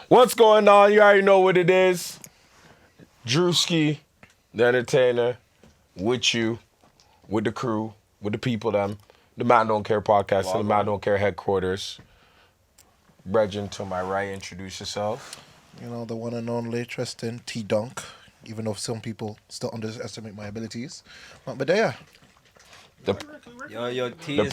What's going on? You already know what it is. Drewskey, the entertainer, with you, with the crew, with the people, them. The Man Don't Care podcast and the Man Don't Care headquarters. Brethren, to my right, introduce yourself. You know, the one and only Tristan T Dunk, even though some people still underestimate my abilities. But yeah. Yo, T The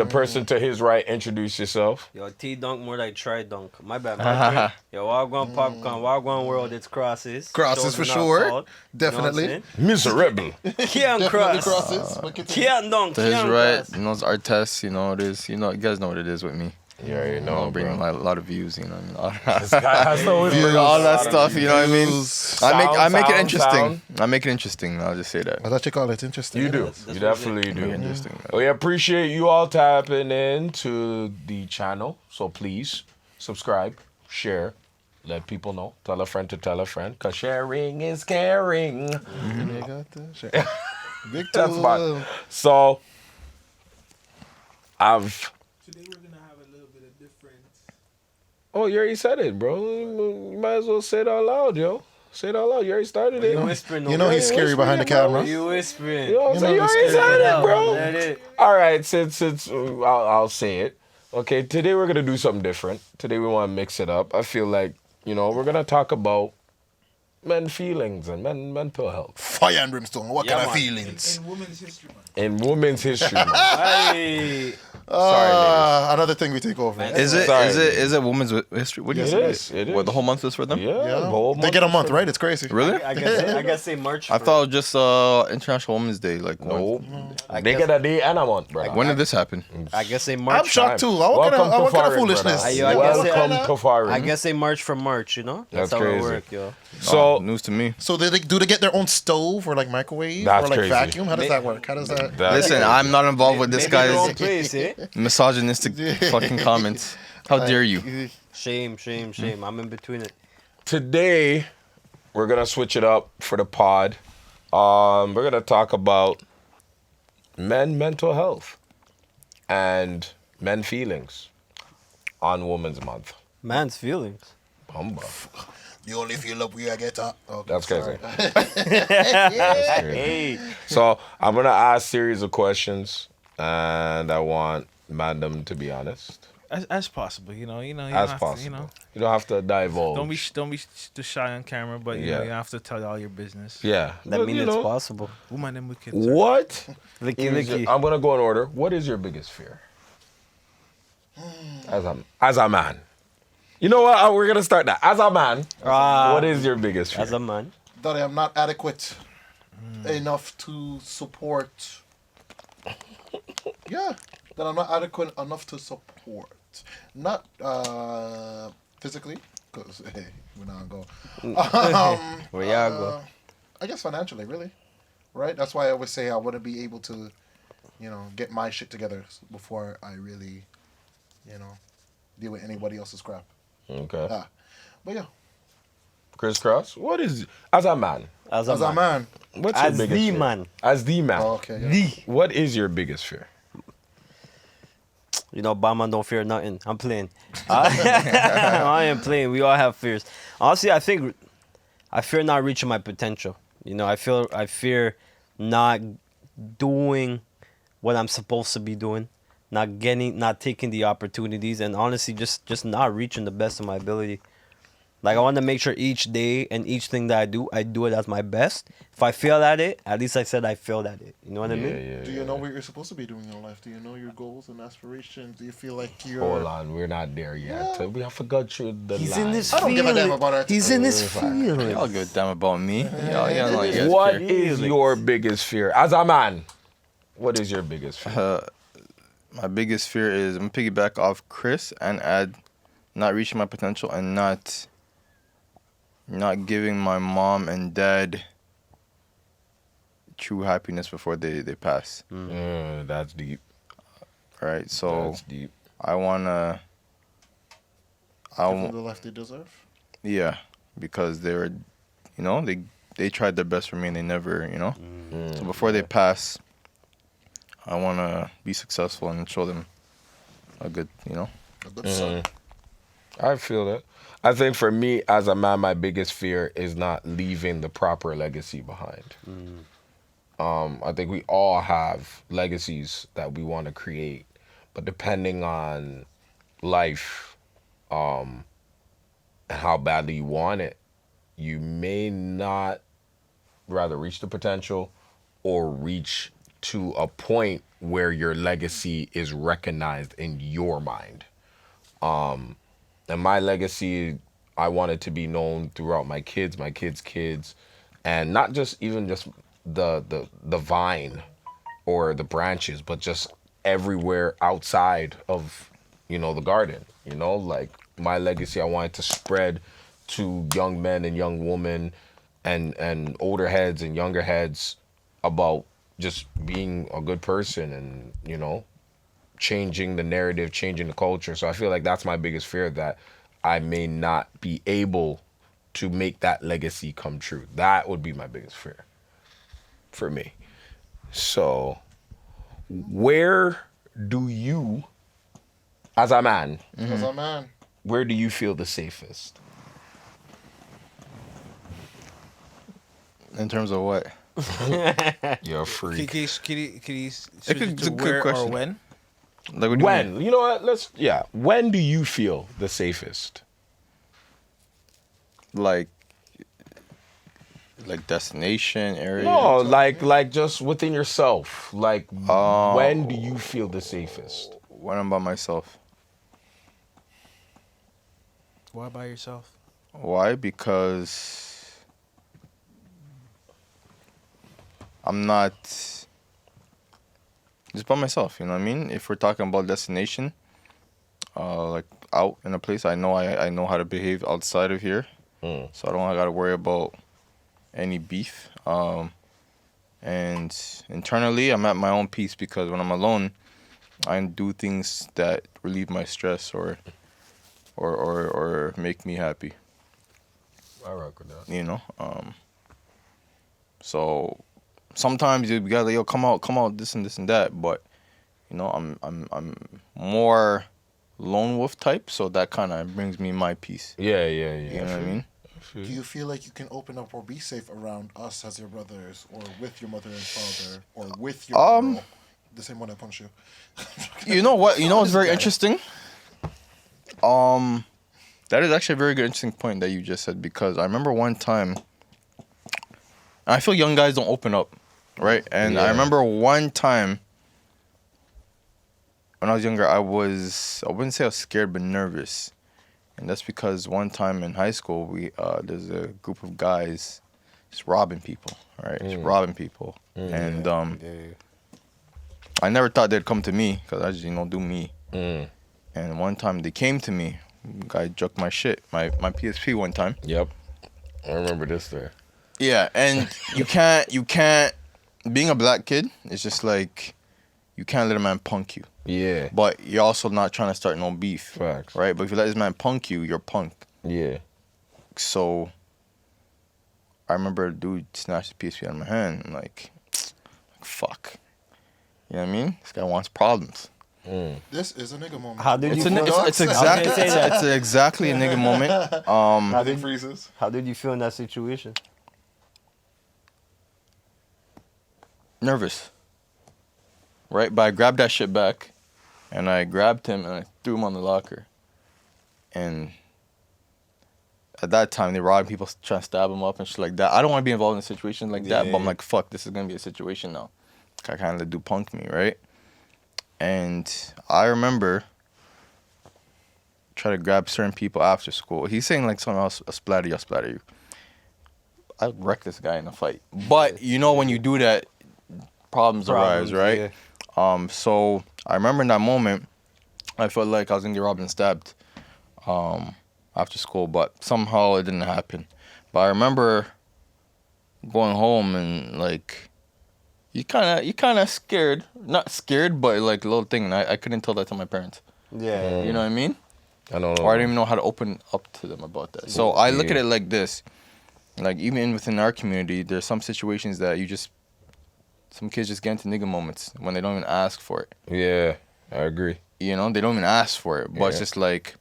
person to his right, introduce yourself. Yo, T dunk more like try dunk. My bad. Yo, Wagwan Popcorn, Wagwan World, it's crosses. Crosses for Chosen, not sure. called. Definitely. You know Miserable. Can't Definitely cross. crosses. But continue. Can't dunk. To his Can't right, cross. you know, it's Artesz, you know, it is, you guys know what it is with me. You already You know, know, bringing bro. a lot of views, you know, This guy has no Views, all that stuff, you know what I mean? Views. I make it Sound. interesting. I make it interesting. I'll just say that. I thought you call it interesting. You do. That's You what definitely Make do. it interesting. We appreciate you all tapping into the channel. So please subscribe, share, let people know. Tell a friend to tell a friend. Because sharing is caring. You got that? Sure. Big That's tool. fine. So, Today we're gonna have a little bit of different. Oh, you already said it, bro. You might as well say it out loud, yo. Say it out loud. You already started it. You whispering. You know he's scary behind the camera. You whispering. You know what I'm You saying? You know already he's said Let it, bro. it. All right, since I'll say it. Okay, today we're gonna do something different. Today we want to mix it up. I feel like we're gonna talk about men feelings and mental health Fire and brimstone. What Yeah, kind of man. feelings? In women's history month. in women's history. Month. Hey. Another thing we take over. Man, Is it Sorry. is it women's history? What do you It say? is, it What, is. the whole month is for them? Yeah, Yeah. the whole They month get a is month, for- right? It's crazy. Really? I guess say March. I thought it was just International Women's Day. Like, No, I they guess- get a day and a month, bro. when did this happen? I guess say March. I'm shocked too. What Welcome kind of foreign, foolishness? brother. Yo, I guess it- Welcome to foreign. I guess say March from March. You know. That's how crazy. it work, yo. So News to me. So do they get their own stove or like microwave That's or like crazy. vacuum? How does that work? How does that? that's Listen, crazy. I'm not involved with this Maybe your own guy's place, eh? misogynistic fucking comments. How dare you? Shame. I'm in between it. Today we're gonna switch it up for the pod. We're gonna talk about mental health and men feelings on Women's Month. Man's feelings. Bumba. The only feel up we get up. Okay, That's crazy. sorry. That's crazy. Hey. So I'm gonna ask a series of questions, and I want Madam to be honest As possible, you as don't have possible. to, You don't have to divulge. don't be too shy on camera, but Yeah. you have to tell all your business. Yeah, That but, means it's possible. Woman and wicked. What? Licky is your- licky. I'm gonna go in order. What is your biggest fear? As a man. You know what? We're gonna start that. As a man, what is your biggest fear? As a man? That I am not adequate enough to support. Yeah, that I'm not adequate enough to support. Not physically, because hey, we're not go. Where y'all go? I guess financially, really, right? That's why I always say I wouldn't be able to, get my shit together before I really, deal with anybody else's crap. Okay. But yeah, Crisscross. What is as a man? As as a man. What's As your biggest the fear? man. As the man. Oh, okay. Yeah. What is your biggest fear? You know, Batman don't fear nothing. I'm playing. I am playing. We all have fears. Honestly, I think I fear not reaching my potential. I fear not doing what I'm supposed to be doing, not taking the opportunities, and honestly, just not reaching the best of my ability. Like, I want to make sure each day and each thing that I do it as my best. If I fail at it, at least I said I failed at it. You know what I mean? Yeah. Do you know what you're supposed to be doing in your life? Do you know your goals and aspirations? Do you feel like you're... Hold on, we're not there yet. Yeah. We have to go through the He's line. in this I don't give a damn feeling. about our- He's in this Fine. feeling. Y'all give a damn about me. Y'all know you guys What care. is your biggest fear? As a man, what is your biggest fear? My biggest fear is I'm gonna piggyback off Chris and add not reaching my potential and not giving my mom and dad true happiness before they pass. That's deep. Right? So That's deep. I wanna Give them the life they deserve? yeah, because they were they tried their best for me and they never, So before they pass, I wanna be successful and show them a good, A good son. I feel that. I think for me as a man, my biggest fear is not leaving the proper legacy behind. I think we all have legacies that we want to create, but depending on life, and how badly you want it, you may not rather reach the potential or reach to a point where your legacy is recognized in your mind. And my legacy, I want it to be known throughout my kids' kids, and not just even just the vine or the branches, but just everywhere outside of, the garden. Like my legacy, I want it to spread to young men and young women and older heads and younger heads about just being a good person and, changing the narrative, changing the culture. So I feel like that's my biggest fear, that I may not be able to make that legacy come true. That would be my biggest fear for me. So where do you, as a man, As a man. where do you feel the safest? In terms of what? You're a Can freak. you switch It's it a to good where or question. when? Like, what do you mean? When? You know what? When do you feel the safest? Like destination area? No, like just within yourself. Like, Oh. when do you feel the safest? When I'm by myself. Why by yourself? Why? Because I'm not just by myself, you know what I mean? If we're talking about destination, like out in a place, I know how to behave outside of here. So I don't gotta worry about any beef. And internally, I'm at my own peace, because when I'm alone, I do things that relieve my stress or make me happy. I rock with that. You know. So sometimes you gotta, yo, come out, this and that. But I'm more lone wolf type, so that kind of brings me my peace. Yeah. You know what I mean? Do you feel like you can open up or be safe around us as your brothers, or with your mother and father, or with your girl? The same one that punched you. You know what? You know what's This very guy. interesting? That is actually a very good, interesting point that you just said, because I remember one time, and I feel young guys don't open up, right? And I Yeah. remember one time when I was younger, I wouldn't say I was scared, but nervous. And that's because one time in high school, there's a group of guys just robbing people, right? Just robbing people. And I never thought they'd come to me, because I just, do me. And one time they came to me. Guy jucked my shit, my PSP one time. Yep. I remember this there. Yeah, and you can't, being a black kid, it's just like, you can't let a man punk you. Yeah. But you're also not trying to start no beef. Facts. Right? But if you let this man punk you, you're punk. Yeah. So I remember a dude snatched the PSP out of my hand. I'm like, fuck. You know what I mean? This guy wants problems. This is a nigga moment. How did It's you feel? it's exactly say that. it's exactly a nigga moment. Nothing freezes. How did you feel in that situation? Nervous. Right? But I grabbed that shit back, and I grabbed him and I threw him on the locker. And at that time, they robbed people, trying to stab him up and shit like that. I don't want to be involved in a situation like that, but I'm like, fuck, this is gonna be a situation now. I kind of do punk me, right? And I remember try to grab certain people after school. He's saying like something else, I'll splatter you. I wrecked this guy in a fight. But when you do that, problems arise, right? Yeah. So I remember in that moment, I felt like I was gonna get robbed and stabbed after school, but somehow it didn't happen. But I remember going home and like you kind of scared, not scared, but like a little thing. And I couldn't tell that to my parents. Yeah. You know what I mean? I don't know. Or I didn't even know how to open up to them about that. So I look at it like this. Like, even within our community, there's some situations that some kids just get into nigga moments when they don't even ask for it. Yeah, I agree. They don't even ask for it. But it's Yeah. just like,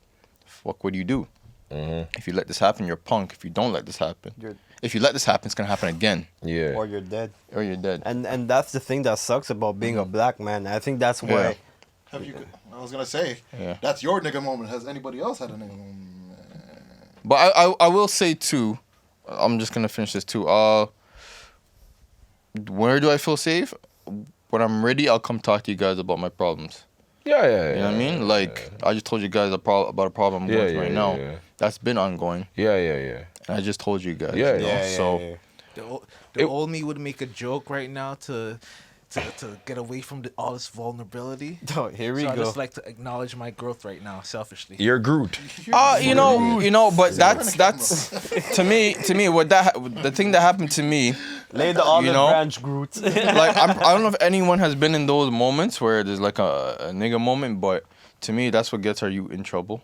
fuck would you do? Mm-hmm. If you let this happen, you're a punk. If you don't let this happen, You're- if you let this happen, it's gonna happen again, Yeah. Or you're dead. or you're dead. And that's the thing that sucks about being a black man. I think that's why. Yeah. Have you? I was gonna say, Yeah. that's your nigga moment. Has anybody else had a nigga moment? But I will say too, I'm just gonna finish this too. Where do I feel safe? When I'm ready, I'll come talk to you guys about my problems. Yeah. You know what I mean? Like I just told you guys about a problem I'm going through right now. Yeah. That's been ongoing. Yeah. And I just told you guys. Yeah, you know? yeah, So The old me would make a joke right now to get away from all this vulnerability. Oh, here we So I go. just like to acknowledge my growth right now, selfishly. You're Groot. you know, but that's to me what the thing that happened to me. Lay the olive know? branch, Groot. Like I don't know if anyone has been in those moments where there's like a nigga moment, but to me that's what gets our youth in trouble.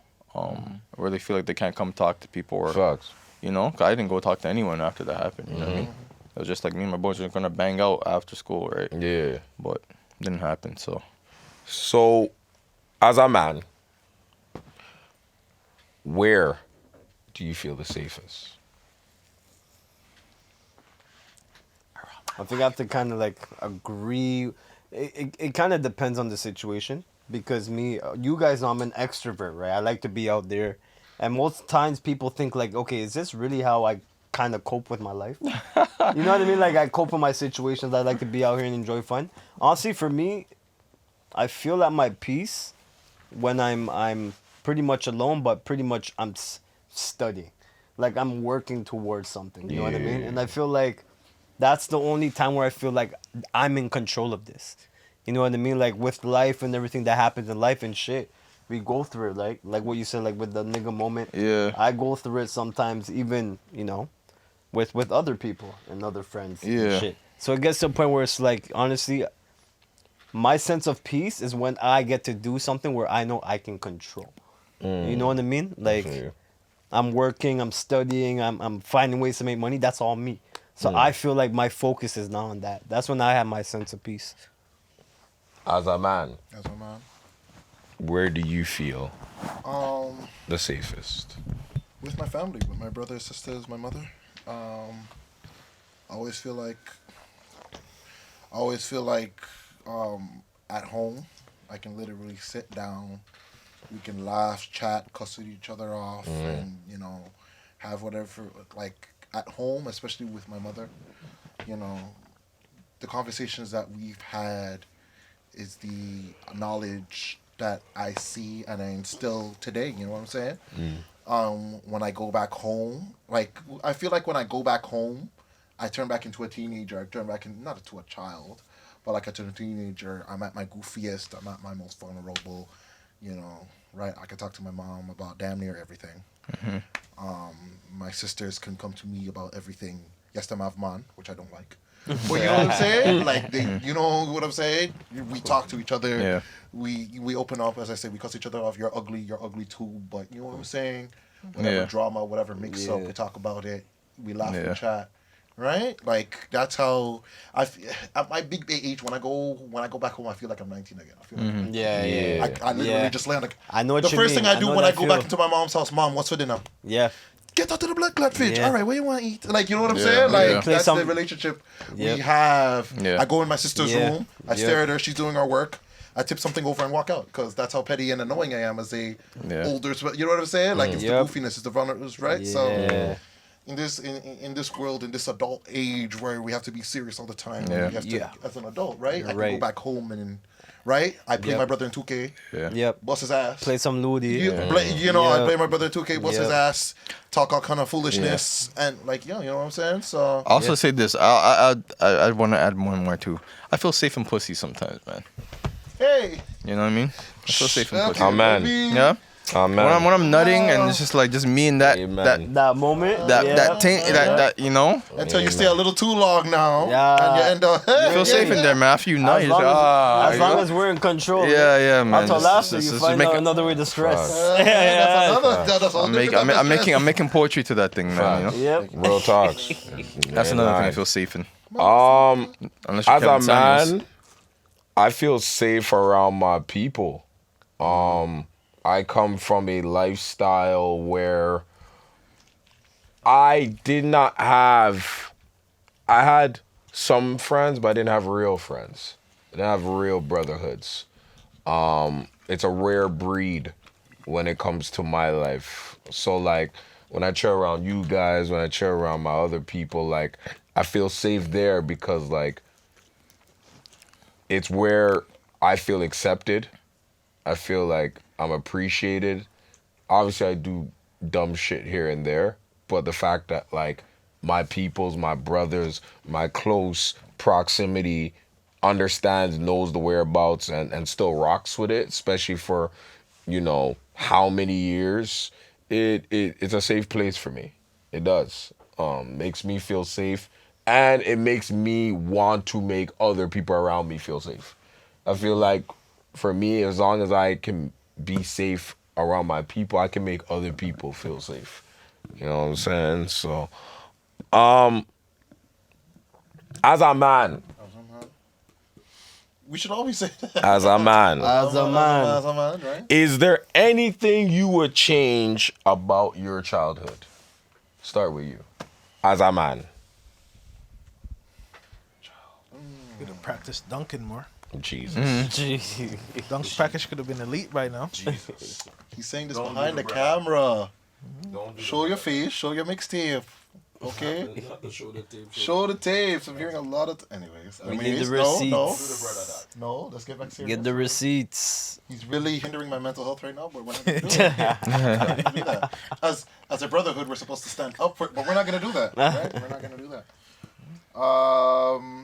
Where they feel like they can't come talk to people or Facts. you know, 'cause I didn't go talk to anyone after that happened. You know what I mean? It was just like me and my boys were gonna bang out after school, right? Yeah. But it didn't happen. So, as a man, where do you feel the safest? I think I have to kind of like agree. It kind of depends on the situation because you guys know I'm an extrovert, right? I like to be out there. And most times people think like, okay, is this really how I kind of cope with my life? You know what I mean? Like I cope with my situations. I like to be out here and enjoy fun. Honestly, for me, I feel at my peace when I'm pretty much alone, but pretty much I'm studying. Like I'm working towards something. You know what I mean? Yeah. And I feel like that's the only time where I feel like I'm in control of this. You know what I mean? Like with life and everything that happens in life and shit, we go through it. Like what you said, like with the nigga moment. Yeah. I go through it sometimes, even with other people and other friends. Yeah. And shit. So it gets to a point where it's like, honestly, my sense of peace is when I get to do something where I know I can control. You know what I mean? Like Yeah. I'm working, I'm studying, I'm finding ways to make money. That's all me. So I feel like my focus is not on that. That's when I have my sense of peace. As a man, As a man. where do you feel Um, the safest? with my family, with my brothers, sisters, my mother. I always feel like at home, I can literally sit down. We can laugh, chat, cuss at each other off, and have whatever. Like at home, especially with my mother, the conversations that we've had is the knowledge that I see and I instill today. You know what I'm saying? When I go back home, like I feel like when I go back home, I turn back into a teenager. I turn back not into a child, but like I turn a teenager. I'm at my goofiest. I'm at my most vulnerable. Right? I can talk to my mom about damn near everything. My sisters can come to me about everything. Yes, them have man, which I don't like. But you know what I'm saying? Like you know what I'm saying? We talk to each other. Yeah. We open up, as I say, we cuss each other off. You're ugly too. But you know what I'm saying? Whatever drama, whatever mix up, we talk about it. We laugh and chat. Right? Like that's how at my big age when I go back home, I feel like I'm 19 again. I feel like Yeah. I literally just lay on I know what the you first mean. thing I do know when I that go back feel. into my mom's house, Mom, what's for dinner? Yeah. Get out to the blood clot fridge. Yeah. All right, what you want to eat? Like, you know what I'm Yeah. saying? Like, Yeah. Play that's some- the relationship Yep. we have. Yeah. I go in my sister's Yeah. room. I stare at her. She's doing her work. I tip something over and walk out because that's how petty and annoying I am as a older. You know what I'm saying? Like, it's Yep. the goofiness, it's the vulnerability, right? Yeah. So, in this world, in this adult age where we have to be serious all the time, Yeah. we have to, as an adult, right? You're I can right. go back home and, right? I play Yep. my brother in 2K. Yeah. Yep. Bust his ass. Play some Ludi. I play my brother 2K, bust his Yep. ass, talk all kind of foolishness, and like, you know what I'm saying? So I'll also say this. I want to add more and more too. I feel safe in pussy sometimes, man. hey, You know what I mean? I feel safe in okay, pussy. Amen. baby. Yeah. Oh, man. When I'm nutting and it's just like just me and that Amen. That moment. that thing that you know. Until you stay a little too long now, Yeah. and you end up. You feel safe in there, man. After you nut, As you're long, just, as, long as we're in control. yeah, man. Until Just- after just- you just find make out it- another way to stress. That's all different. I'm making poetry to that thing, man. You know? Yep. Real talks. That's another thing I feel safe in. Unless you're As a Kevin Samuels. man, I feel safe around my people. I come from a lifestyle where I did not have. I had some friends, but I didn't have real friends. I didn't have real brotherhoods. It's a rare breed when it comes to my life. So like when I chill around you guys, when I chill around my other people, like I feel safe there because like it's where I feel accepted. I feel like I'm appreciated. Obviously I do dumb shit here and there, but the fact that like my peoples, my brothers, my close proximity understands, knows the whereabouts and still rocks with it, especially for, you know, how many years, it's a safe place for me. It does. Makes me feel safe and it makes me want to make other people around me feel safe. I feel like for me, as long as I can be safe around my people, I can make other people feel safe. You know what I'm saying? So, as a man, We should always say that. as a man, As a man. As a man, right? is there anything you would change about your childhood? Start with you. As a man. Could have practiced dunking more. Jesus. Jeez. Dunk practice could have been elite right now. He's saying this Don't behind do the the camera. Don't do Show your face. Show your mixtape. Okay. Show the tape. Show the tapes. I'm hearing a lot of. Anyways. We need the Anyways, receipts. no. Let's get back serious. Get the receipts. He's really hindering my mental health right now, but we're not gonna do that. We're not gonna do that. As a brotherhood, we're supposed to stand up for it, but we're not gonna do that. Right? We're not gonna do that.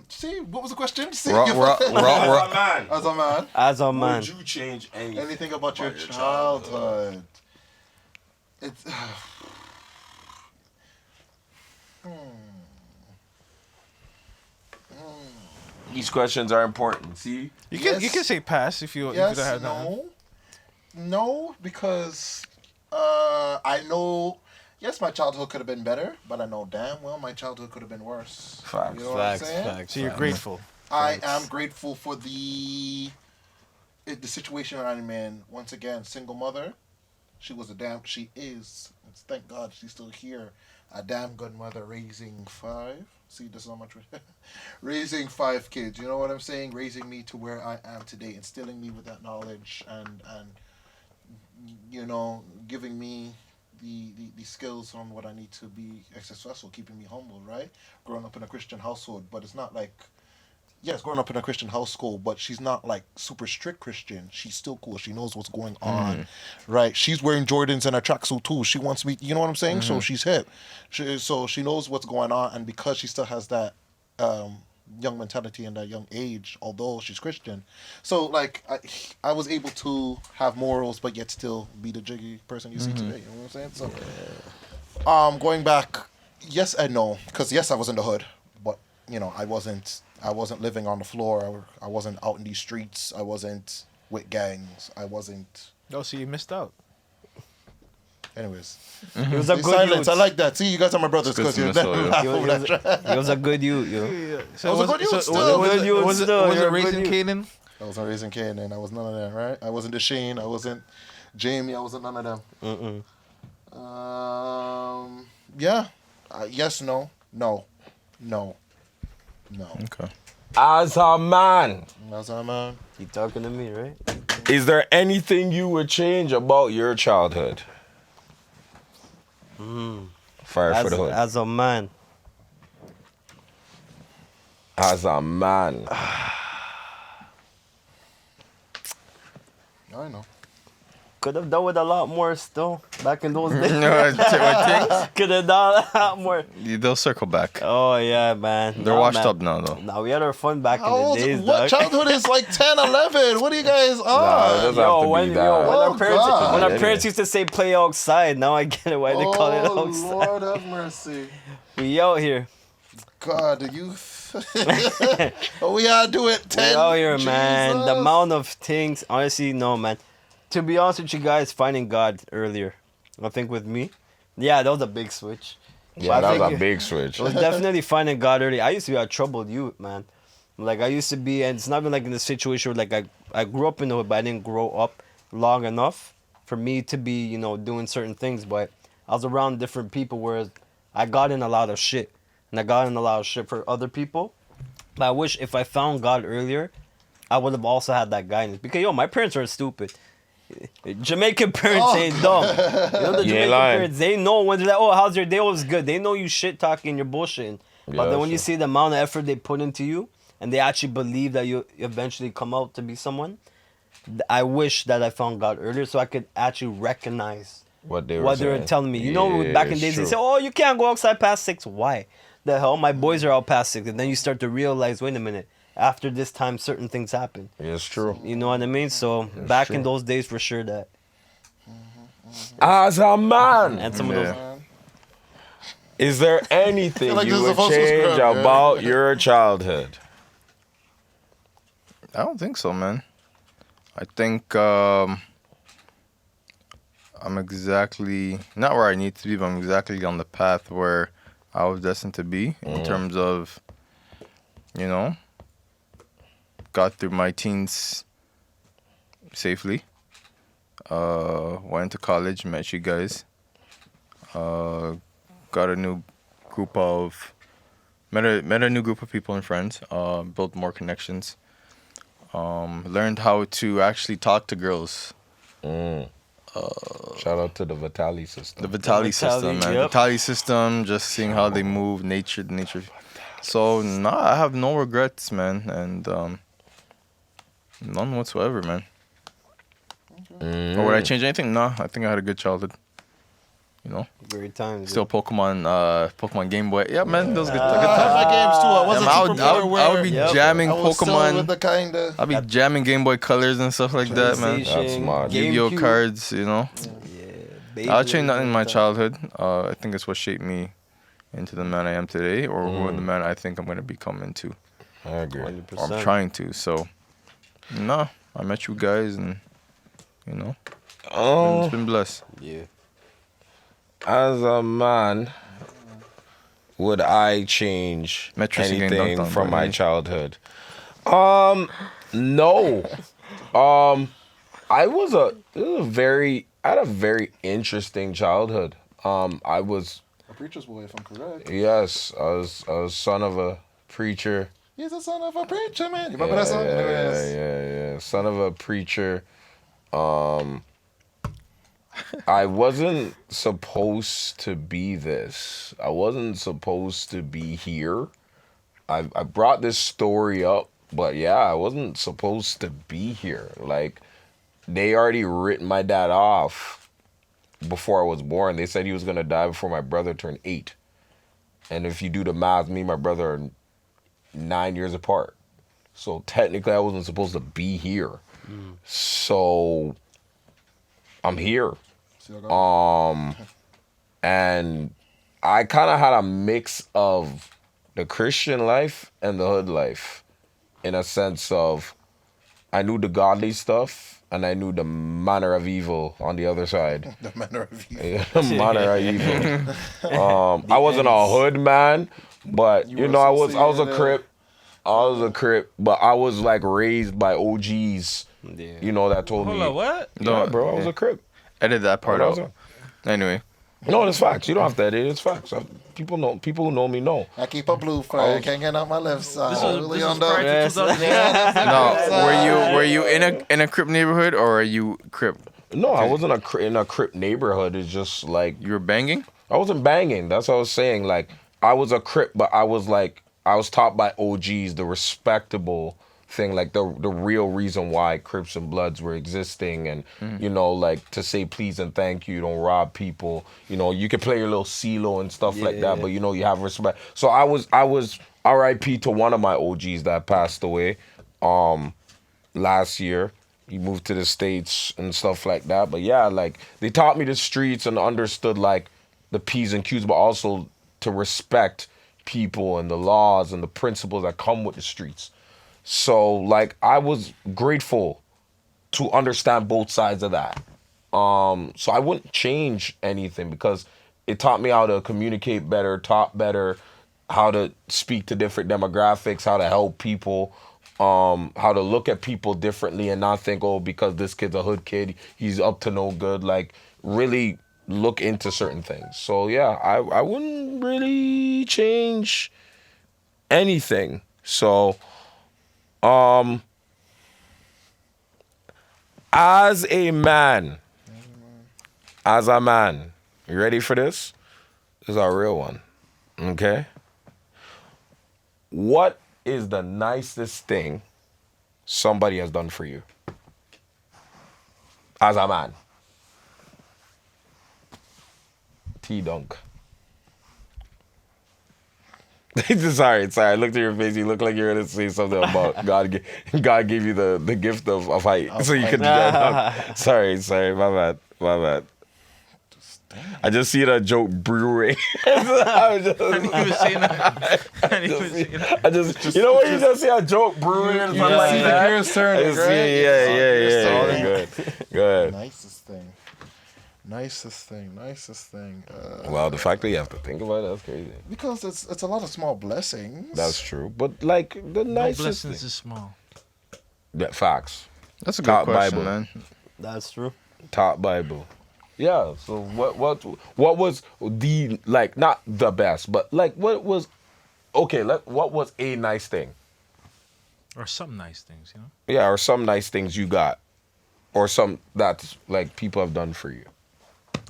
See, what was the question? See, As a man. as a man, As a man. Would you change anything? anything about your childhood? It's. These questions are important. See? You can Yes. say pass if you Yes, don't have nothing. no, because I know. Yes, my childhood could have been better, but I know damn well my childhood could have been worse. Facts. You know Facts, what I'm saying? facts. So you're grateful. I am grateful for the situation I'm in. Once again, single mother. She is. Thank God she's still here. A damn good mother raising 5. See, this is how much raising 5 kids. You know what I'm saying? Raising me to where I am today, instilling me with that knowledge and you know, giving me the skills on what I need to be successful, keeping me humble, right? Growing up in a Christian household, but it's not like, yes, growing up in a Christian household, but she's not like super strict Christian. She's still cool. She knows what's going on, right? She's wearing Jordans and a tracksuit too. She wants me, you know what I'm saying? So she's hip. So she knows what's going on, and because she still has that young mentality and that young age, although she's Christian, so like I was able to have morals, but yet still be the jiggy person you see today. You know what I'm saying? So, going back, yes and no, because yes, I was in the hood, but you know, I wasn't living on the floor. I wasn't out in these streets. I wasn't with gangs. I wasn't. Oh, so you missed out. Anyways, He was a Be good silence. youth. I like that. See, you guys are my brothers It's good because to you're miss better all you. laugh He over was, that. he was a good youth, yo. So I was a good youth still. Was Good youth was still, it you're a Raising good youth. Canaan? I wasn't raising Canaan. I was none of that, right? I wasn't Deshane. I wasn't Jamie. I wasn't none of them. Yeah. Yes. No. Okay. As a man, That's how man. You talking to me, right? is there anything you would change about your childhood? Fire for the hood. As a man. As a man. I know. Could have done with a lot more still back in those days. I Could have done a lot more. think they'll circle back. Oh yeah, man. They're Nah, washed man. up now, though. Nah, we had our fun back How in old? the days, What dog. childhood is like 10, 11? What are you guys Nah, it on? doesn't have to when, be that. when Oh, our parents, God. when our parents used to say play outside, now I get it why they call it Oh, outside. Lord have mercy. We out here. God, the youth. Oh, we gotta do it. 10. We out here, man. The Jesus. amount of things, honestly, no, man. To be honest with you guys, finding God earlier. I think with me, yeah, that was a big switch. Yeah, I that was think a big switch. It was definitely finding God early. I used to be a troubled youth, man. Like I used to be, and it's not even like in the situation where like I grew up in the hood, but I didn't grow up long enough for me to be, you know, doing certain things. But I was around different people where I got in a lot of shit. And I got in a lot of shit for other people. But I wish if I found God earlier, I would have also had that guidance. Because, yo, my parents are stupid. Jamaican parents ain't dumb. You know, the Jamaican parents, they know when they're like, oh, how's your day? Oh, it's good. They know you shit talking, you're bullshitting. But then when you see the amount of effort they put into you, and they actually believe that you eventually come out to be someone, I wish that I found God earlier so I could actually recognize what they were telling me. You know, back in the days, they say, oh, you can't go outside past 6. Why? The hell? My boys are out past 6. And then you start to realize, wait a minute, after this time, certain things happen. It's true. You know what I mean? So back in those days, for sure that. As a man. And some of those. Is there anything like you this is would a false change subscribe, yeah. about your childhood? I don't think so, man. I think I'm exactly not where I need to be, but I'm exactly on the path where I was destined to be in terms of, you know, got through my teens safely. Went to college, met you guys. Got a new group of met a new group of people and friends. Built more connections. Learned how to actually talk to girls. Shout out to the Vitali system. The Vitali system, man. yep. Vitali system, just seeing how they move, nature. So, I have no regrets, man. And none whatsoever, man. Or would I change anything? No, I think I had a good childhood. You know? Great times. Still Pokemon Game Boy. Yeah, man, those good I times. had my games too. I wasn't I super would, I would be jamming I was still with Pokemon. the kinda. I'd be jamming Game Boy Colors and stuff like that, man. That's smart. Yu-Gi-Oh cards, you know. Yeah. I'll change nothing in my childhood. I think it's what shaped me into the man I am today, or who the man I think I'm gonna become into. I agree. 100%. Or I'm trying to. So, I met you guys, and you know, it's been blessed. Yeah. As a man, would I change Tristan getting anything dunked on from by my me. childhood? No. I had a very interesting childhood. I was, A preacher's boy, if I'm correct. yes, I was son of a preacher. He's the son of a preacher, man. You remember that song? Yeah. Son of a preacher. I wasn't supposed to be this. I wasn't supposed to be here. I brought this story up, but yeah, I wasn't supposed to be here. Like, they already written my dad off before I was born. They said he was gonna die before my brother turned 8. And if you do the math, me and my brother are 9 years apart. So technically I wasn't supposed to be here. So I'm here. And I kind of had a mix of the Christian life and the hood life, in a sense of I knew the godly stuff and I knew the manner of evil on the other side. The manner of evil. Yeah, manner of evil. I wasn't a hood man, but you know, I was a Crip. I was a Crip, but I was like raised by OGs. Yeah. You know, that told me. Hold on, what? Yeah, bro, I was a Crip. Edit that part What was out. Anyway, No, it's facts. You don't have to edit. It's facts. People who know me know. I keep a blue flag. I can't get out my left side. This was Really on the- prior to Yes. 2008. no, were you in a Crip neighborhood, or are you Crip? No, I wasn't in a Crip neighborhood. It's just like You were banging? I wasn't banging. That's what I was saying. Like, I was a Crip, but I was taught by OGs the respectable thing, like the real reason why Crips and Bloods were existing, and you know, like, to say please and thank you, don't rob people. You know, you can play your little CeeLo and stuff like that, but you know, you have respect. So I was R.I.P. to one of my OGs that passed away last year. He moved to the States and stuff like that. But yeah, like, they taught me the streets and understood like the P's and Q's, but also to respect people and the laws and the principles that come with the streets. So like, I was grateful to understand both sides of that. So I wouldn't change anything because it taught me how to communicate better, talk better, how to speak to different demographics, how to help people. how to look at people differently and not think, oh, because this kid's a hood kid, he's up to no good. Like, really look into certain things. So yeah, I wouldn't really change anything. So as a man, you ready for this? This is our real one. Okay? What is the nicest thing somebody has done for you? As a man. T-Dunk. sorry. I looked at your face. You look like you're going to say something about God. God gave you the gift of height. So you could Sorry. My bad. I just see that joke brewing. I just you know when you just see a joke brewing and something like that? Gears turning, right? Yeah. Good. Nicest thing. Well, the fact that you have to think about it, that's crazy. Because it's a lot of small blessings. That's true. But like the No nicest blessings thing. is small. Yeah, facts. That's a good Top question, Bible. man. That's true. Top Bible. Yeah. So what was the, like, not the best, but like what was what was a nice thing? Or some nice things, you know? Yeah, or some nice things you got. Or some that's like people have done for you.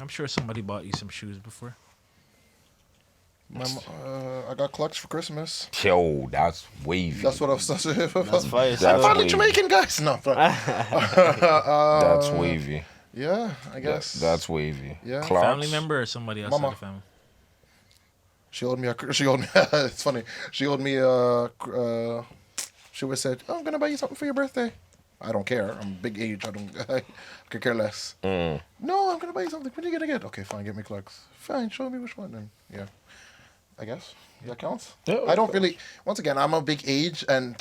I'm sure somebody bought you some shoes before. I got clutch for Christmas. Yo, that's wavy. That's what I was. That's fire. That's I'm finally wavy. Jamaican, guys. No, but, That's wavy. yeah, I guess That's wavy. Yeah. Clarks? Family member or somebody outside Mama. the family? She owed me. It's funny. She owed me. She would said, "Oh, I'm gonna buy you something for your birthday." I don't care. I'm big age. I could care less. Mm. No, I'm gonna buy you something. What are you gonna get? Okay, fine. Get me clocks. Fine. Show me which one. Then yeah, I guess that counts. Yeah, I don't really. Once again, I'm a big age, and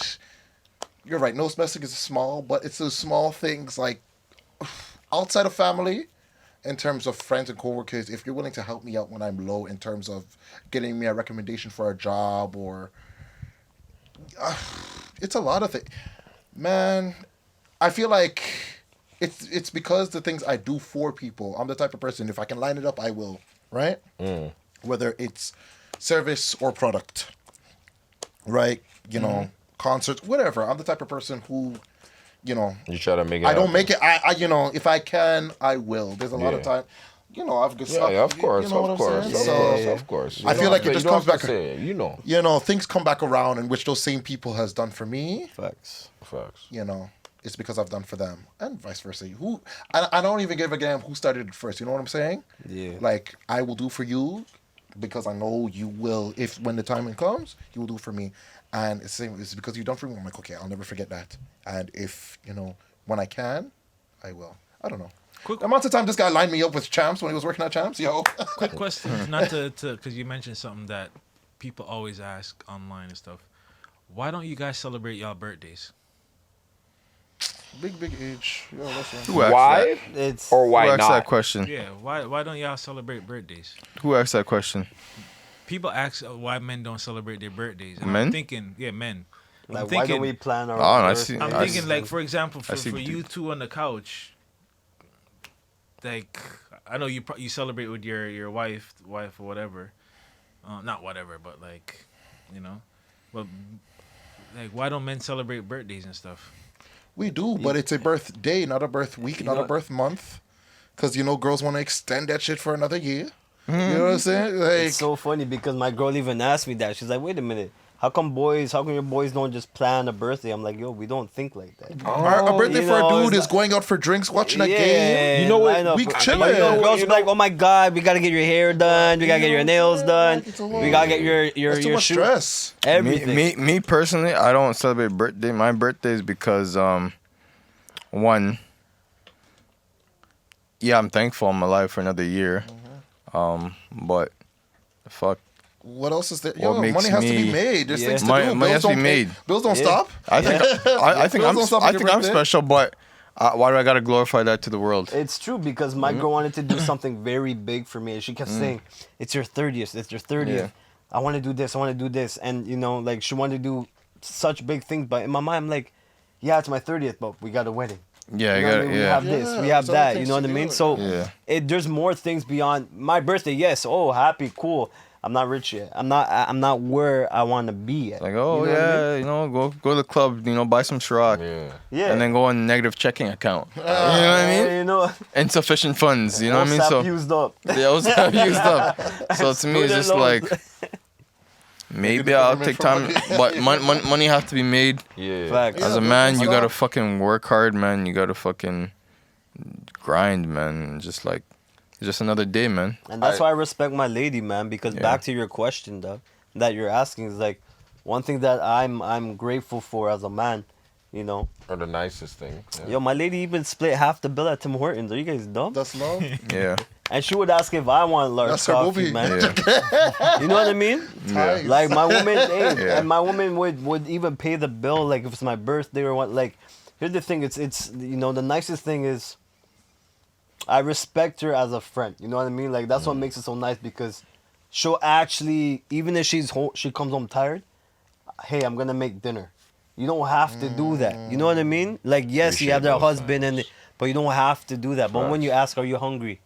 you're right. No blessing is small, but it's those small things like outside of family, in terms of friends and coworkers. If you're willing to help me out when I'm low, in terms of getting me a recommendation for a job, or it's a lot of things, man. I feel like it's because the things I do for people. I'm the type of person, if I can line it up, I will, right? Mm. Whether it's service or product, right? You know, concerts, whatever. I'm the type of person who, you know, You try to make it I don't happen. make it. I you know, if I can, I will. There's a lot of Yeah. time. You know, I've got Yeah, of course, You know what of I'm course, saying? of course. I feel like it just comes back. You know. You know, things come back around, in which those same people has done for me. Facts. Facts. You know, it's because I've done for them, and vice versa. I don't even give a damn who started it first. You know what I'm saying? Yeah. Like, I will do for you because I know you will. If when the timing comes, you will do for me, and it's same. It's because you've done for me. I'm like, okay, I'll never forget that. And if you know, when I can, I will. I don't know. Quick- The amount of time this guy lined me up with Champs when he was working at Champs, yo. Quick question, not to because you mentioned something that people always ask online and stuff. Why don't you guys celebrate y'all birthdays? big age. Yo, listen. Who asked Why? It's Or Who why asked not? that question? Yeah, why don't y'all celebrate birthdays? Who asked that question? People ask why men don't celebrate their birthdays. And Men? I'm thinking, yeah, men. like, I'm why don't thinking, we plan our? I don't know, I birthday? see- I'm I thinking, like, for example, for see- you two on the couch, like, I know you celebrate with your wife or whatever, not whatever, but like, you know, but like, why don't men celebrate birthdays and stuff? We do, but it's a birthday, not a birth week, not a birth month. Because, you know, girls want to extend that shit for another year. You know what I'm saying? Like, It's so funny because my girl even asked me that. She's like, "Wait a minute, how come your boys don't just plan a birthday?" I'm like, "Yo, we don't think like that." a birthday you for know, a dude it's is going out for drinks, watching a Yeah, game. You know what? I know, We but- chilling. but, you know, You girls know- be like, "Oh my God, we gotta get your hair done. We gotta get your nails done. It's a We lot. gotta get your That's too much shoe- stress. everything." Me personally, I don't celebrate birthday. My birthday is because one, yeah, I'm thankful I'm alive for another year. But fuck, What else is there? What Yo, makes money has to be me- made. There's Yeah. things to Money- do. money Bills has to be don't pay. made. Bills don't Yeah. stop. I think Bills don't stop on I your think I'm birthday. special, but why do I gotta glorify that to the world? It's true because my girl wanted to do something very big for me, and she kept saying, "It's your 30th. It's your 30th. Yeah. I want to do this. I want to do this." And you know, like she wanted to do such big things, but in my mind, I'm like, yeah, it's my 30th, but we got a wedding. Yeah, You you know what I got mean? We yeah. have this, we have there's other that. You things know what to I mean? do. So Yeah. there's more things beyond my birthday. Yes, oh, happy, cool. I'm not rich yet. I'm not where I want to be yet. Like, oh You know what I yeah, mean? you know, go to the club, you know, buy some Ciroc, Yeah. Yeah. and then go on negative checking account. You know what I mean? You know, Insufficient funds. You know what I mean? WhatsApp So used up. they also have used up. So to me, it's just Student like maybe the I'll government take for time, money. but money have to be made. Yeah. Facts. As a Yeah, man, that's you gotta not- fucking work hard, man. You gotta fucking grind, man. Just like it's just another day, man. And that's why I respect my lady, man, because Yeah. back to your question, though, that you're asking is like one thing that I'm grateful for as a man, you know. Or the nicest thing. Yeah. Yo, my lady even split half the bill at Tim Hortons. Are you guys dumb? That's love. Yeah, And she would ask if I want large That's her coffee, movie. man. yeah, You know what I mean? Ties. Like my woman, hey, Yeah. and my woman would even pay the bill, like if it's my birthday or what. Like, here's the thing: it's you know the nicest thing is, I respect her as a friend. You know what I mean? Like that's what makes it so nice because she'll actually, even if she comes home tired, hey, I'm gonna make dinner. You don't have to do that. You know what I mean? Like yes, you have Appreciate their those husband things. but you don't have to do that. But when Facts. you ask, are you hungry?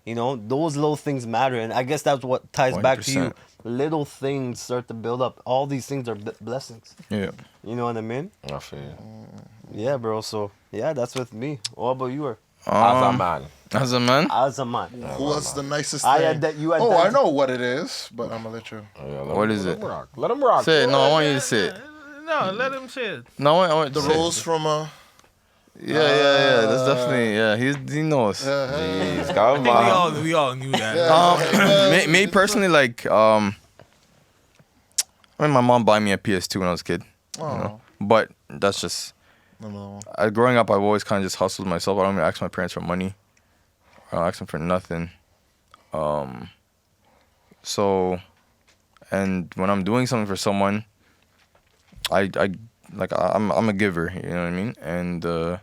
You know, those little things matter, and I guess that's what ties back to you. 100%. Little things start to build up. All these things are blessings. yeah. You know what I mean? I feel you. Yeah, bro. So yeah, that's with me. What about you? Or As a man. As a man, as a man? Who was the nicest I thing? had that. You had Oh, that. I know what it is, but I'm gonna let you. Oh, yeah, let What him- is let it? him rock. Let him rock. say it. No, I want you to say it. No, let him say it. No, I want The to say it. rose from Yeah. That's definitely yeah. He knows. Jeez, I come think on. we all knew that. Me personally, like I mean, my mom bought me a PS2 when I was a kid, Oh, but that's just no. growing up. I've always kind of just hustled myself. I don't even ask my parents for money. I don't ask them for nothing. So, and when I'm doing something for someone, I'm a giver. You know what I mean? And the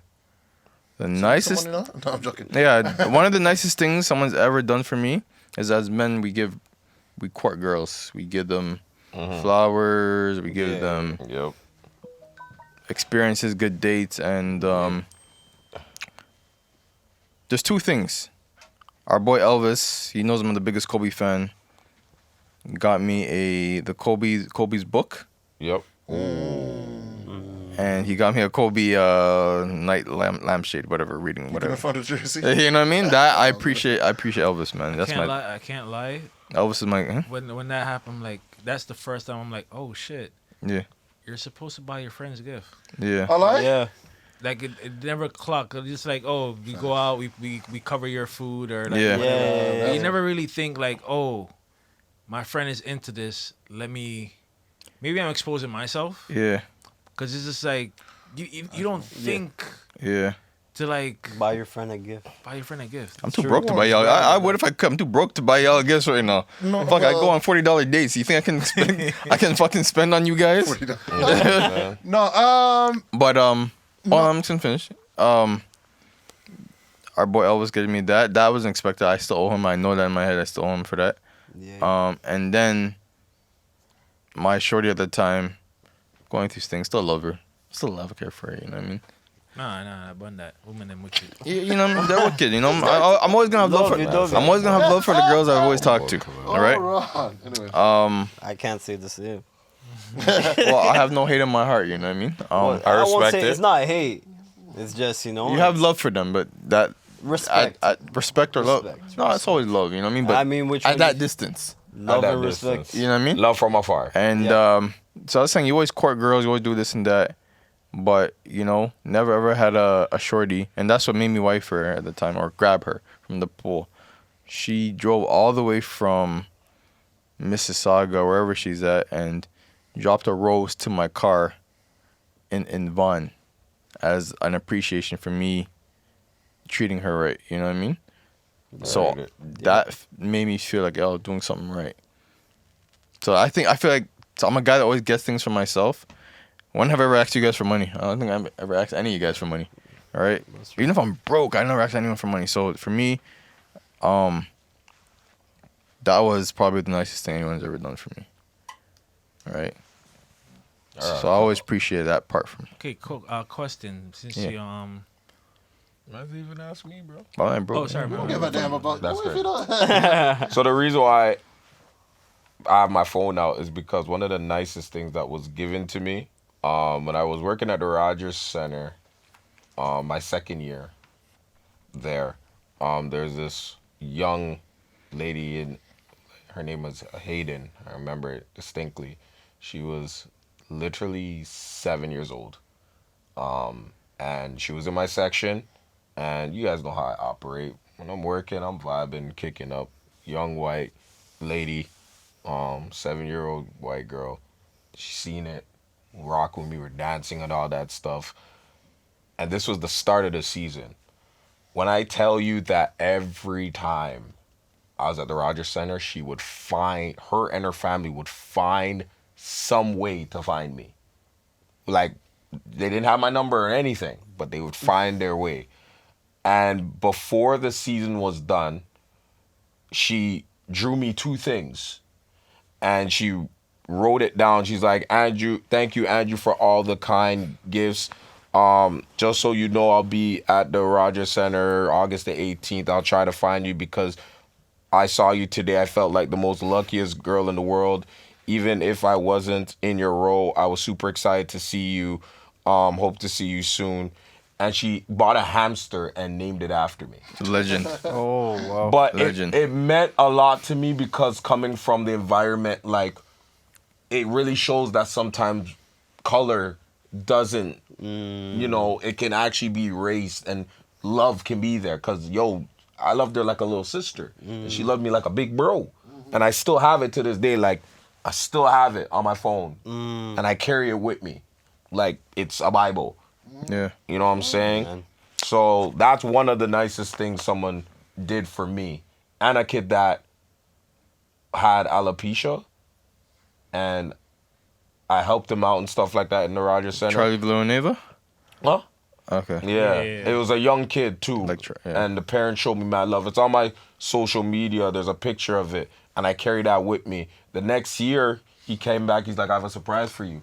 nicest. Someone you know? No, I'm joking. Yeah, one of the nicest things someone's ever done for me is as men we court girls. We give them flowers. We give them Yep. experiences, good dates, and there's two things. Our boy Elvis, he knows I'm the biggest Kobe fan. Got me the Kobe's book, Yep. and he got me a Kobe night lampshade, whatever, reading In whatever. front of Jersey. You know what I mean? That I appreciate Elvis, man. That's I can't lie. Elvis is my When that happened, like that's the first time I'm like, oh shit, yeah. you're supposed to buy your friends a gift. Yeah. I like. Yeah. Like it never clocked. It's just like, oh, we go out, we cover your food or like Yeah. whatever. Yeah. But you never really think like, oh, my friend is into this. Maybe I'm exposing myself Yeah. because it's just like you don't think Yeah. to like Buy your friend a gift. buy your friend a gift. I'm too True. broke to buy y'all. I would if I could. I'm too broke to buy y'all gifts right now. No, Fuck, I well- go on $40 dates. You think I can spend? I can fucking spend on you guys? No, But I'm just gonna finish. Our boy Elvis getting me that. That wasn't expected. I still owe him. I know that in my head. I still owe him for that. Yeah. And then my shorty at the time, going through things. Still love her. Still love her, care for her. You know what I mean? Nah, bun that. Woman them wicked. You know what I mean? They're wicked. You know, I'm always gonna have love for. Love you, love I'm you. always gonna have love for the girls I've always talked to. All right. Anyway. I can't say the same. Well, I have no hate in my heart. You know what I mean? Well, I won't respect say it. It's not hate. It's just You have love for them, but that respect. respect or love. Respect. No, it's always love. You know what I mean? But I mean, which at one that is- distance. love that and respect. distance. You know what I mean? Love from afar. And Yeah. so I was saying, you always court girls, you always do this and that, but you know, never ever had a shorty, and that's what made me wife her at the time or grab her from the pool. She drove all the way from Mississauga, wherever she's at, and dropped a rose to my car in Vaughan as an appreciation for me treating her right. You know what I mean? So good. that made me feel like, oh, doing something right. So I feel like so I'm a guy that always gets things for myself. When have I ever asked you guys for money? I don't think I've ever asked any of you guys for money. All right? Even if I'm broke, I never asked anyone for money. So for me, that was probably the nicest thing anyone's ever done for me. All right? So I always appreciate that part from you. Okay, cool. Question. Since Yeah. you Why does he even ask me, bro? All right, bro. Oh, sorry, I don't bro. give a damn about That's if good. you don't. So the reason why I have my phone out is because one of the nicest things that was given to me when I was working at the Rogers Center, my second year there, there's this young lady, and her name was Hayden. I remember it distinctly. She was literally 7 years old. And she was in my section, and you guys know how I operate. When I'm working, I'm vibing, kicking up. Young white lady, 7-year-old white girl. She seen it, rock with me, we're dancing and all that stuff. And this was the start of the season. When I tell you that every time I was at the Rogers Center, she would find, her and her family would find some way to find me. Like, they didn't have my number or anything, but they would find their way. And before the season was done, she drew me 2 things. And she wrote it down. She's like, Andrew, thank you, Andrew, for all the kind gifts. Just so you know, I'll be at the Rogers Center August the 18th. I'll try to find you because I saw you today. I felt like the most luckiest girl in the world. Even if I wasn't in your role, I was super excited to see you. Hope to see you soon. And she bought a hamster and named it after me. Legend. Oh wow. But Legend. it meant a lot to me because coming from the environment, like, it really shows that sometimes color doesn't, you know, it can actually be erased and love can be there. Because, yo, I loved her like a little sister. And she loved me like a big bro. And I still have it to this day. Like, I still have it on my phone. And I carry it with me. Like, it's a Bible. Yeah. You know what I'm saying? Man. So that's one of the nicest things someone did for me. And a kid that had alopecia, and I helped him out and stuff like that in the Rogers Center. Charlie Villanueva? Huh? Okay. Yeah. Yeah. It was a young kid too. Like, yeah. And the parents showed me mad love. It's on my social media. There's a picture of it. And I carry that with me. The next year, he came back. He's like, I have a surprise for you.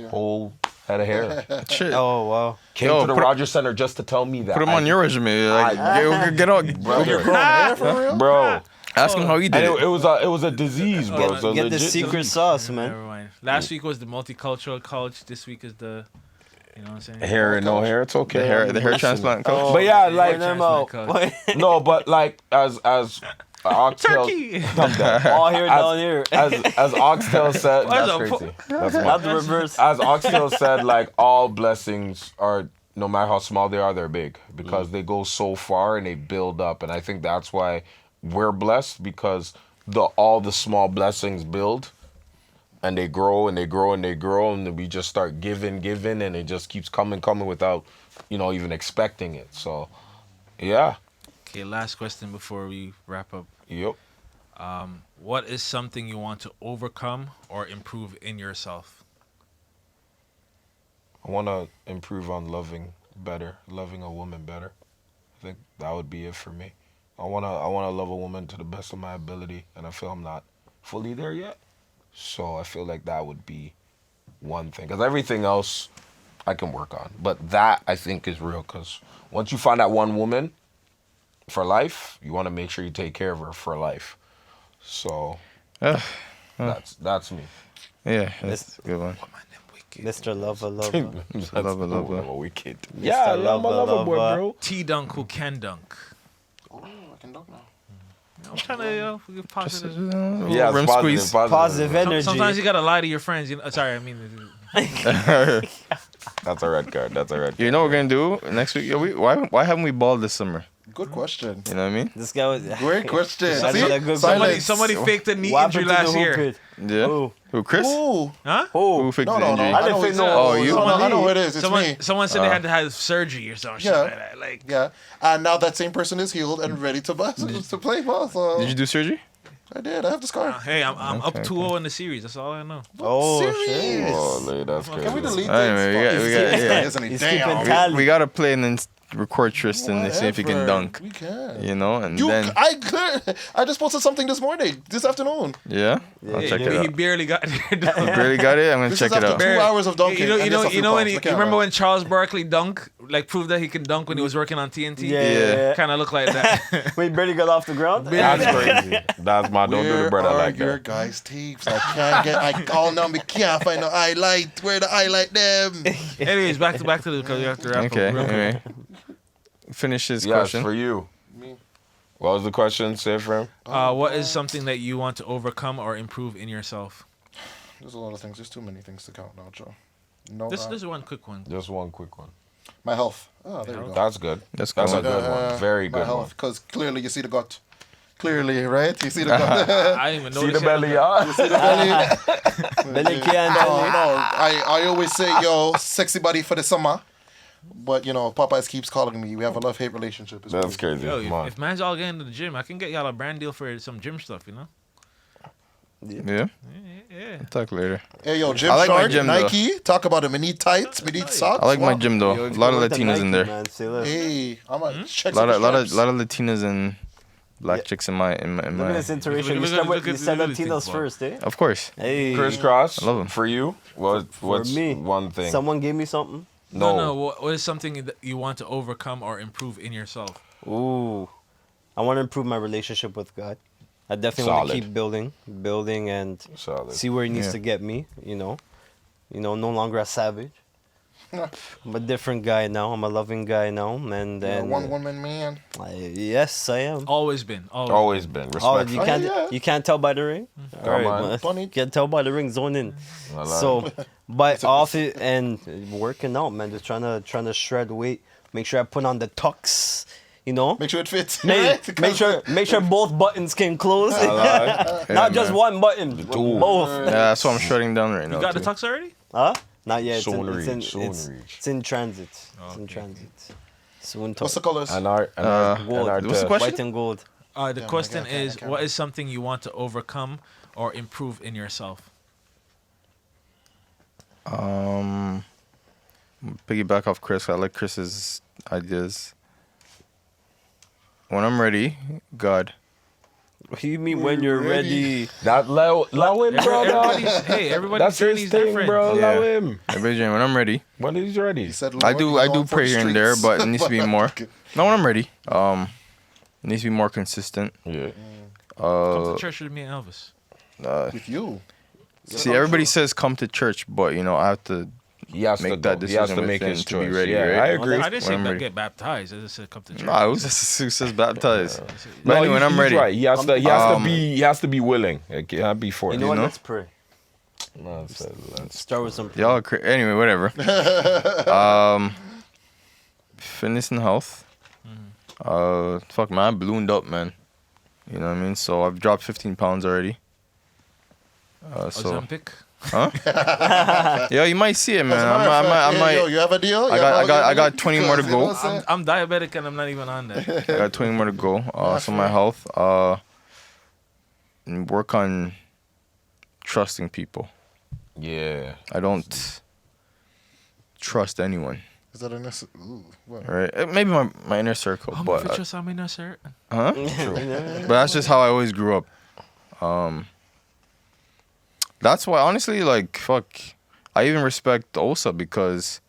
Whole head of hair. Shit. Oh wow. Came Yo, to the put- Rogers Center just to tell me that. Put him on your resume. Like, get on. Brother. Bro. Ask him how he did And it. it was a disease, bro. It's a Get the legit secret disease. sauce, man. Never mind. Last week was the multicultural coach. This week is the, you know what I'm saying? Hair and no hair, it's okay. The hair transplant coach. But yeah, Point like them out. no, but like as Oxtail, Turkey. All here down here. as Oxtail said, Why that's the fu- crazy. That's Not wild. the reverse. As Oxtail said, like all blessings are, no matter how small they are, they're big because they go so far and they build up, and I think that's why we're blessed because all the small blessings build. And they grow and they grow and they grow, and then we just start giving, and it just keeps coming without, even expecting it. So, yeah. Okay, last question before we wrap up. Yep. What is something you want to overcome or improve in yourself? I want to improve on loving a woman better. I think that would be it for me. I want to love a woman to the best of my ability, and I feel I'm not fully there yet. So I feel like that would be one thing. Because everything else I can work on. But that, I think, is real. Because once you find that one woman for life, you want to make sure you take care of her for life. So that's me. Yeah, that's a good one. Mr. Lover. Lover. Wicked. Mr. Yeah, I'm a Lover, lover boy, lover. bro. T-dunk who can dunk. Oh, I can dunk now. I'm trying to give positive. Yeah, rim it's squeeze. Positive energy. Sometimes you gotta lie to your friends. Sorry, I mean. That's a red card. You know what we're gonna do next week? Why haven't we balled this summer? Good question. You know what I mean? This guy was Great question. That's See? a good Silence. Somebody faked a knee What injury happened to last the year. hoop? Yeah. Who? Who? Chris? Ooh. Huh? Who fixed No, the no, no. injury? I I didn't know think it's no. Oh, you? I know who it is. It's me. Someone said they had to have surgery or some shit Yeah. like that. Like, Yeah. And now that same person is healed and ready to play ball. So Did you do surgery? I did. I have the scar. hey, I'm up Okay, 2-0 in the series. That's all I know. Oh Serious? shit. Oh, that's crazy. Can we delete Anyway, this? we got- Fuck, yeah. isn't he? He's Damn. keeping tally. We gotta play and then record Tristan and see if he can Whatever. dunk. We can. You know, and You, then I just posted something this morning, this afternoon. yeah, I'll check it He out. barely got there. You barely got it. I'm gonna This check is it after out. 2 hours of dunking. You and just a few know when calls. you Look at remember that. when Charles Barkley proved that he can dunk when he was working on TNT? Yeah. Kind of looked like that. Wait, barely got off the ground. That's crazy. That's my don't do the Where brother are like your that. guys' tapes? I can't get. I call now. We can't find the highlight. Where the highlight them? Anyways, back to the because we have to wrap Okay. up. Real quick. Anyway, finish his Yes, question. for you. Me. What was the question? Say it for him. What is something that you want to overcome or improve in yourself? There's a lot of things. There's too many things to count now, Joe. No, This is one quick one. Just one quick one. my health. Oh, there you go. That's good. That's That's a cool. good one. Very My good one. health, because clearly you see the gut. Clearly, right? You see the gut. I didn't even know See the belly, y'all? You see the belly. Belly can't No, belly. no. I always say, yo, sexy body for the summer. But, you know, Popeyes keeps calling me. We have a love-hate relationship. It's That's crazy. crazy. Yo, Come on. if man's all getting to the gym, I can get y'all a brand deal for some gym stuff, you know? Yeah, Yeah. talk later. Hey, yo, Gym I like my Shark, gym, though. Nike. Talk about them. We need tights. We need socks. I like my Wow. gym though. Yo, A if you lot of go to Latinas Nike, in there. man, say less. Hey, I'm gonna check A lot some of straps. Latinas and black chicks in my Look at this Look iteration. at- You look start at- with look you at- said look at these Latinos things, first, eh? Of course. Hey, Crisscross. I love 'em. For you, what's for me, one thing? someone gave me something. No. What is something that you want to overcome or improve in yourself? Ooh, I want to improve my relationship with God. I definitely want to Solid. keep building, and Solid. see where He needs Yeah. to get me. No longer a savage. I'm a different guy now. I'm a loving guy now, and Yeah, then one woman man. yes, I am. Always been. Always been Oh, respectful. you can't yeah. you can't tell by the ring. Come All right, on. well, Funny. can't tell by the ring. Zone in. I like So, but off it and working out, man. Just trying to shred weight. Make sure I put on the tux. Make sure it fits. Make, right? make sure both buttons can close. I like. Yeah, Not just man. one button, Two. both. Yeah, that's what I'm shutting down right now. You got the too. tux already? Huh? Not yet. Soon it's in, reach, soon it's, reach. it's in transit. It's in Okay. transit. Soon What's the talk. colors? And our Gold. what's the question? White and gold. The Yeah, question I can't- is, I can't. what is something you want to overcome or improve in yourself? Piggyback off Chris. I like Chris's ideas. When I'm ready, God. What do you mean when you're ready? that allow him, bro. Everybody's That's journey his is thing, different. bro. Yeah. Allow him. Everybody, when I'm ready. When he's ready. He said, I Lord, do you I know do I'm for pray here and there, streets. but it needs to be more. No, when I'm ready. It needs to be more consistent. Yeah. Come to church with me and Elvis. With you. See, everybody says come to church, but I have to. He has Make to that go. He has to decision make within his to be choice. ready, Yeah, right? I agree. I didn't say When I'm ready. get baptized. I just said come to church. No, it was just who says baptized. But No, anyway, when I'm he's ready. right. He has to. Um, He has to be willing. Like, he has to be for You it. know what? know? Let's pray. No, let's Start with some. Y'all are anyway, whatever. Fitness and health. Fuck man, I ballooned up, man. You know what I mean? So I've dropped 15 pounds already. So Ozempic? yeah, you might see it, man. As a matter of fact, hey, yo, you have a deal? You have I a- got 20 more to Because, you know go. what I'm saying? I'm diabetic and I'm not even on that. I got 20 more to go. So my health. And work on trusting people. Yeah. I don't trust anyone. Is that a ooh, what? Right? Maybe my inner circle, I'm but fit just on me now, sir. huh? But that's just how I always grew up. That's why, honestly, like, fuck, I even respect Osa because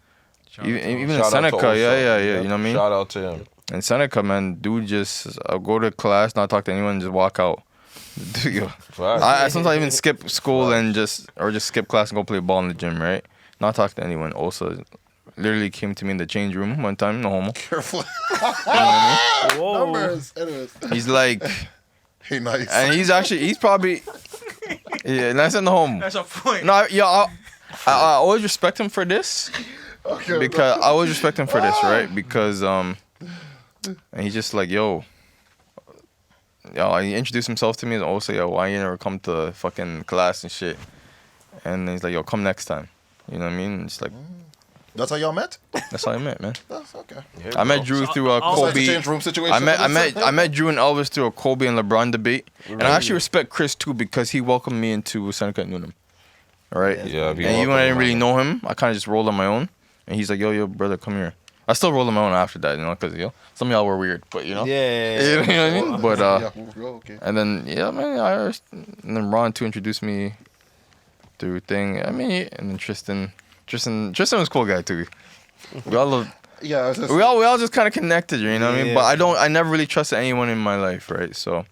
even in Shout out to Seneca, Osa. yeah, you know what I mean? Shout out to him. In Seneca, man, dude just go to class, not talk to anyone, just walk out. Facts. I sometimes even skip school and just skip class and go play ball in the gym, right? Not talk to anyone. Osa literally came to me in the change room one time, no homo. Careful. Whoa. Numbers. Anyways. He's like, Hey, nice. and he's probably, yeah, nice and home. That's a point. No, I always respect him for this Okay, because I always respect him for this, right? Because and he's just like, yo, he introduced himself to me and also, yo, why you never come to fucking class and shit? And he's like, yo, come next time. You know what I mean? It's like, That's how y'all met? that's how I met, man. That's okay. I met Drew through a also Besides the Kobe. change room situation. I met Drew and Elvis through a Kobe and LeBron debate, and I actually respect Chris too because he welcomed me into Seneca and Newnham. All right. Yeah, And even when I didn't really know him, I kind of just rolled on my own. And he's like, yo, brother, come here. I still roll them out after that, because some of y'all were weird, but Yeah. you know what I mean. But yeah, okay. and then and then Ron too introduced me to thing. I mean, and then Tristan was a cool guy too. We all love. Yeah, I was just, We all just kind of connected, you know what I mean? Yeah. But I never really trusted anyone in my life, right? So,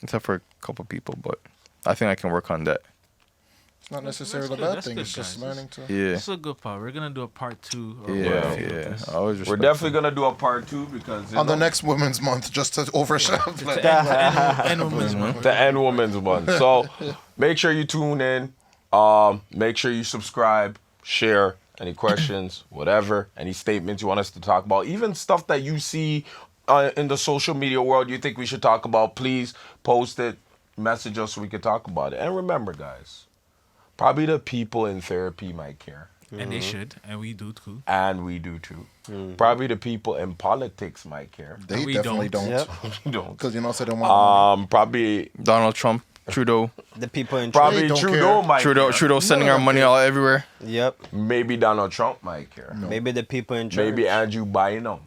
except for a couple people, but I think I can work on that. it's not necessarily That's a good, bad that's thing. good, It's just guys. learning to. Yeah, This is a good part. We're gonna do a part 2. Or yeah. whatever with I this. always We're respect definitely gonna do a part 2 because On the next Women's Month, just to overshadow. like, And women's month. the end woman's one. So make sure you tune in. Make sure you subscribe, share. Any questions, whatever, any statements you want us to talk about, even stuff that you see in the social media world you think we should talk about, please post it, message us so we can talk about it. And remember, guys, probably the people in therapy might care. And they should, and we do too. And we do too. Probably the people in politics might care. they We definitely don't. don't. Yep. We don't. Because they don't want. Probably Donald Trump, Trudeau, The people in probably don't Trudeau care. might care. Trudeau sending our money all everywhere. Yep. Maybe Donald Trump might care. Maybe the people in charge. Maybe Andrew Biden.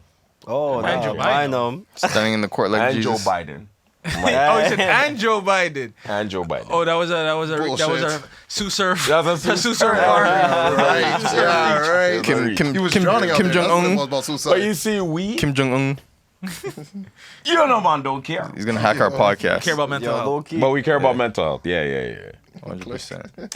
Oh, Andrew no, Biden. I know. Standing in the court like And Joe Jesus. Biden. Oh, he said and Joe Biden. And Joe Biden. Oh, that was a Bullshit. Sue Surf. That's a Sue Surf party. Right. Yeah, right. Kim He was drowning out Kim there. Jong That's what it was Un. about suicide. But you see, Kim Jong Un. you know, man, don't care. He's gonna hack our podcast. Care about mental Yo, health. low key. But we care about mental health. Yeah. 100%.